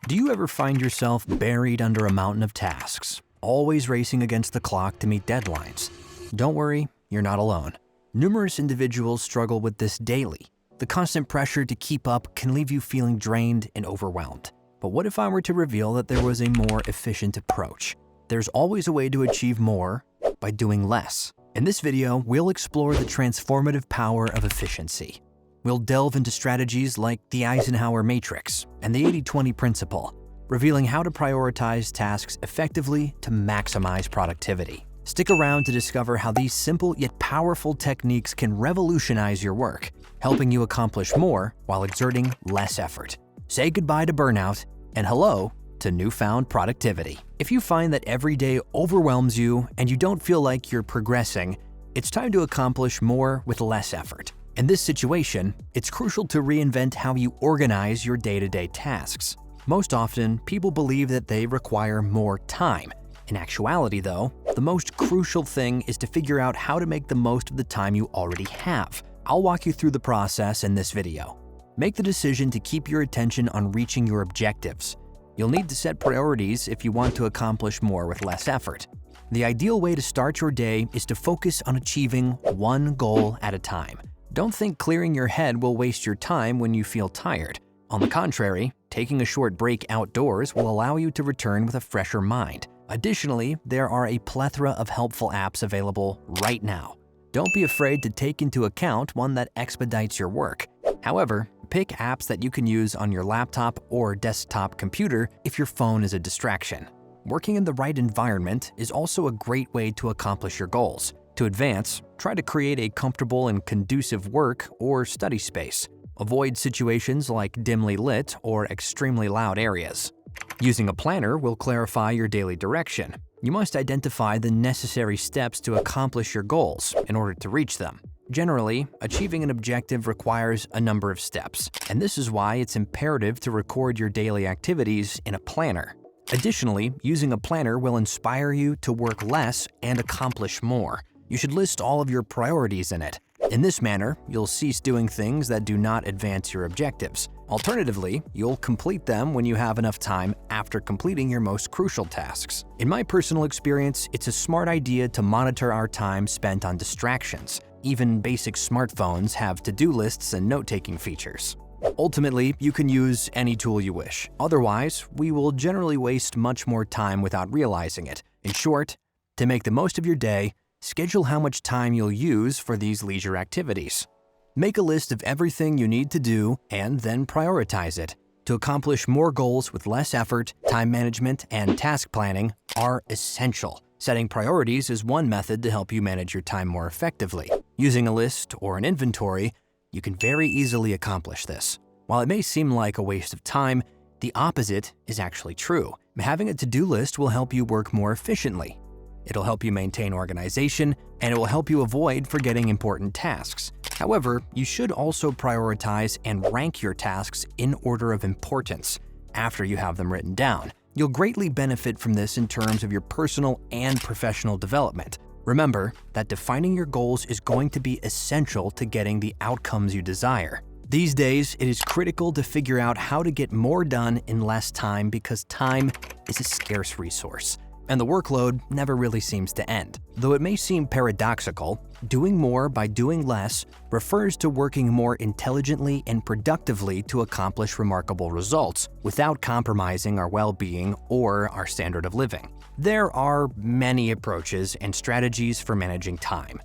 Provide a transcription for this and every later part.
Do you ever find yourself buried under a mountain of tasks, always racing against the clock to meet deadlines? Don't worry, you're not alone. Numerous individuals struggle with this daily. The constant pressure to keep up can leave you feeling drained and overwhelmed. But what if I were to reveal that there was a more efficient approach? There's always a way to achieve more by doing less. In this video, we'll explore the transformative power of efficiency. We'll delve into strategies like the Eisenhower Matrix and the 80-20 principle, revealing how to prioritize tasks effectively to maximize productivity. Stick around to discover how these simple yet powerful techniques can revolutionize your work, helping you accomplish more while exerting less effort. Say goodbye to burnout and hello to newfound productivity. If you find that every day overwhelms you and you don't feel like you're progressing, it's time to accomplish more with less effort. In this situation, it's crucial to reinvent how you organize your day-to-day tasks. Most often, people believe that they require more time. In actuality, though, the most crucial thing is to figure out how to make the most of the time you already have. I'll walk you through the process in this video. Make the decision to keep your attention on reaching your objectives. You'll need to set priorities if you want to accomplish more with less effort. The ideal way to start your day is to focus on achieving one goal at a time. Don't think clearing your head will waste your time when you feel tired. On the contrary, taking a short break outdoors will allow you to return with a fresher mind. Additionally, there are a plethora of helpful apps available right now. Don't be afraid to take into account one that expedites your work. However, pick apps that you can use on your laptop or desktop computer if your phone is a distraction. Working in the right environment is also a great way to accomplish your goals. To advance, try to create a comfortable and conducive work or study space. Avoid situations like dimly lit or extremely loud areas. Using a planner will clarify your daily direction. You must identify the necessary steps to accomplish your goals in order to reach them. Generally, achieving an objective requires a number of steps, and this is why it's imperative to record your daily activities in a planner. Additionally, using a planner will inspire you to work less and accomplish more. You should list all of your priorities in it. In this manner, you'll cease doing things that do not advance your objectives. Alternatively, you'll complete them when you have enough time after completing your most crucial tasks. In my personal experience, it's a smart idea to monitor our time spent on distractions. Even basic smartphones have to-do lists and note-taking features. Ultimately, you can use any tool you wish. Otherwise, we will generally waste much more time without realizing it. In short, to make the most of your day, schedule how much time you'll use for these leisure activities. Make a list of everything you need to do and then prioritize it. To accomplish more goals with less effort, time management and task planning are essential. Setting priorities is one method to help you manage your time more effectively. Using a list or an inventory, you can very easily accomplish this. While it may seem like a waste of time, the opposite is actually true. Having a to-do list will help you work more efficiently. It'll help you maintain organization, and it will help you avoid forgetting important tasks. However, you should also prioritize and rank your tasks in order of importance after you have them written down. You'll greatly benefit from this in terms of your personal and professional development. Remember that defining your goals is going to be essential to getting the outcomes you desire. These days, it is critical to figure out how to get more done in less time because time is a scarce resource, and the workload never really seems to end. Though it may seem paradoxical, doing more by doing less refers to working more intelligently and productively to accomplish remarkable results without compromising our well-being or our standard of living. There are many approaches and strategies for managing time.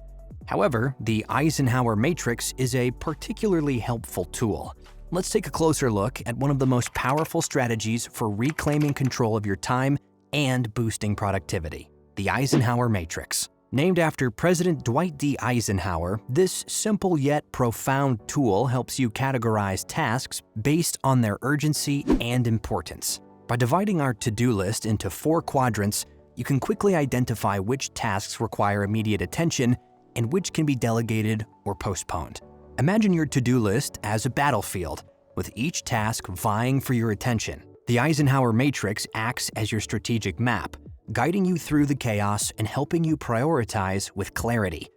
However, the Eisenhower Matrix is a particularly helpful tool. Let's take a closer look at one of the most powerful strategies for reclaiming control of your time and boosting productivity, the Eisenhower Matrix. Named after President Dwight D. Eisenhower, this simple yet profound tool helps you categorize tasks based on their urgency and importance. By dividing our to-do list into 4 quadrants, you can quickly identify which tasks require immediate attention and which can be delegated or postponed. Imagine your to-do list as a battlefield, with each task vying for your attention. The Eisenhower Matrix acts as your strategic map, guiding you through the chaos and helping you prioritize with clarity.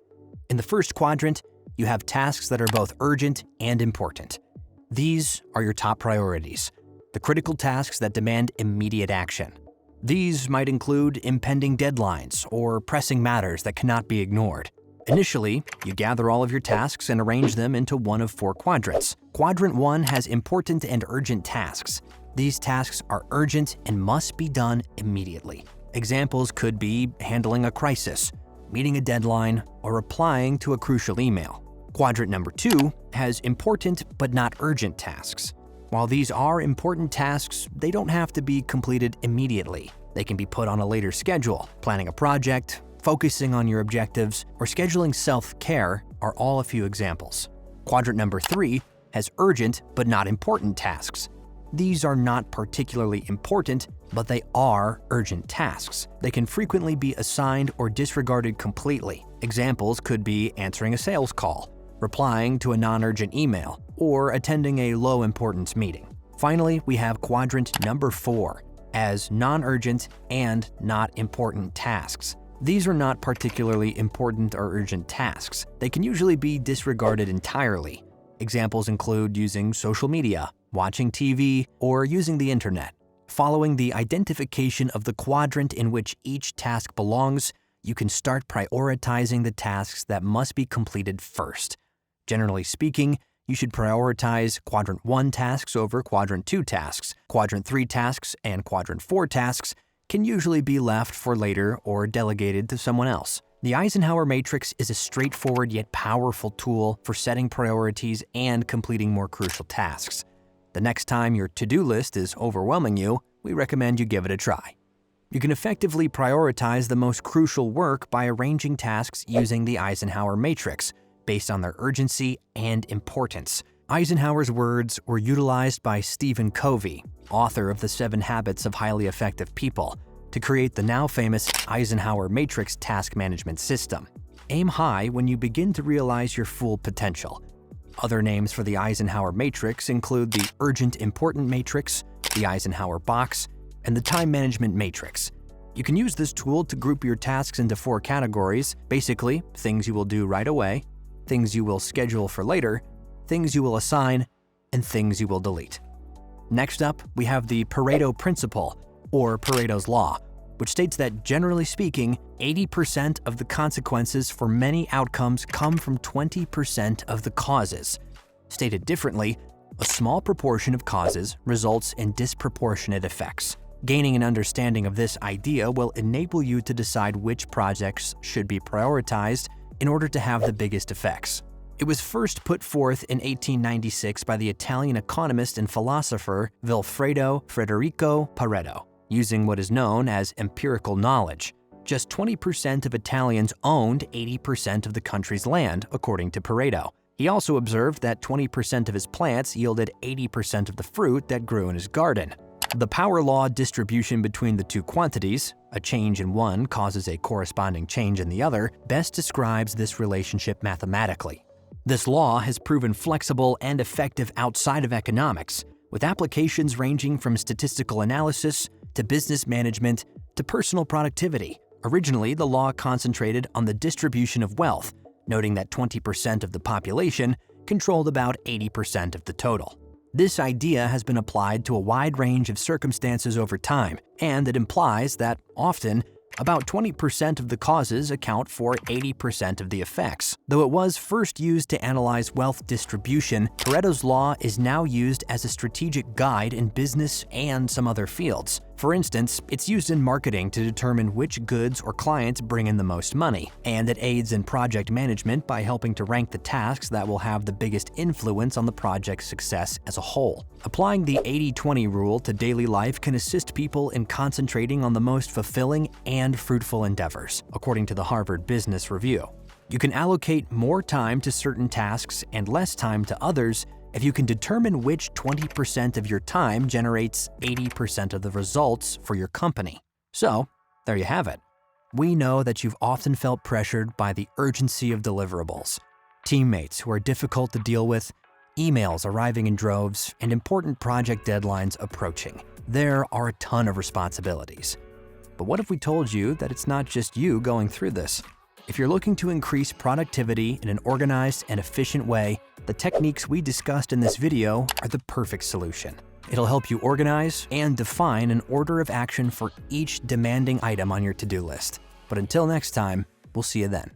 In the first quadrant, you have tasks that are both urgent and important. These are your top priorities. the critical tasks that demand immediate action. These might include impending deadlines or pressing matters that cannot be ignored. Initially, you gather all of your tasks and arrange them into one of 4 quadrants. Quadrant 1 has important and urgent tasks. These tasks are urgent and must be done immediately. Examples could be handling a crisis, meeting a deadline, or replying to a crucial email. Quadrant number 2 has important but not urgent tasks. While these are important tasks, they don't have to be completed immediately. They can be put on a later schedule. Planning a project, focusing on your objectives, or scheduling self-care are all a few examples. Quadrant number 3 has urgent but not important tasks. These are not particularly important, but they are urgent tasks. They can frequently be assigned or disregarded completely. Examples could be answering a sales call, replying to a non-urgent email, or attending a low-importance meeting. Finally, we have quadrant number 4 as non-urgent and not important tasks. These are not particularly important or urgent tasks. They can usually be disregarded entirely. Examples include using social media, watching TV, or using the internet. Following the identification of the quadrant in which each task belongs, you can start prioritizing the tasks that must be completed first. Generally speaking, you should prioritize Quadrant 1 tasks over Quadrant 2 tasks. Quadrant 3 tasks and Quadrant 4 tasks can usually be left for later or delegated to someone else. The Eisenhower Matrix is a straightforward yet powerful tool for setting priorities and completing more crucial tasks. The next time your to-do list is overwhelming you, we recommend you give it a try. You can effectively prioritize the most crucial work by arranging tasks using the Eisenhower Matrix, based on their urgency and importance. Eisenhower's words were utilized by Stephen Covey, author of The 7 Habits of Highly Effective People, to create the now famous Eisenhower Matrix task management system. Aim high when you begin to realize your full potential. Other names for the Eisenhower Matrix include the Urgent Important Matrix, the Eisenhower Box, and the Time Management Matrix. You can use this tool to group your tasks into 4 categories, basically things you will do right away, things you will schedule for later, things you will assign, and things you will delete. Next up, we have the Pareto Principle, or Pareto's Law, which states that generally speaking, 80% of the consequences for many outcomes come from 20% of the causes. Stated differently, a small proportion of causes results in disproportionate effects. Gaining an understanding of this idea will enable you to decide which projects should be prioritized in order to have the biggest effects. It was first put forth in 1896 by the Italian economist and philosopher Vilfredo Federico Pareto, using what is known as empirical knowledge. Just 20% of Italians owned 80% of the country's land, according to Pareto. He also observed that 20% of his plants yielded 80% of the fruit that grew in his garden. The power law distribution between the two quantities, a change in one causes a corresponding change in the other, best describes this relationship mathematically. This law has proven flexible and effective outside of economics, with applications ranging from statistical analysis to business management to personal productivity. Originally, the law concentrated on the distribution of wealth, noting that 20% of the population controlled about 80% of the total. This idea has been applied to a wide range of circumstances over time, and it implies that, often, about 20% of the causes account for 80% of the effects. Though it was first used to analyze wealth distribution, Pareto's Law is now used as a strategic guide in business and some other fields. For instance, it's used in marketing to determine which goods or clients bring in the most money, and it aids in project management by helping to rank the tasks that will have the biggest influence on the project's success as a whole. Applying the 80-20 rule to daily life can assist people in concentrating on the most fulfilling and fruitful endeavors, according to the Harvard Business Review. You can allocate more time to certain tasks and less time to others if you can determine which 20% of your time generates 80% of the results for your company. So, there you have it. We know that you've often felt pressured by the urgency of deliverables, teammates who are difficult to deal with, emails arriving in droves, and important project deadlines approaching. There are a ton of responsibilities. But what if we told you that it's not just you going through this? If you're looking to increase productivity in an organized and efficient way, the techniques we discussed in this video are the perfect solution. It'll help you organize and define an order of action for each demanding item on your to-do list. But until next time, we'll see you then.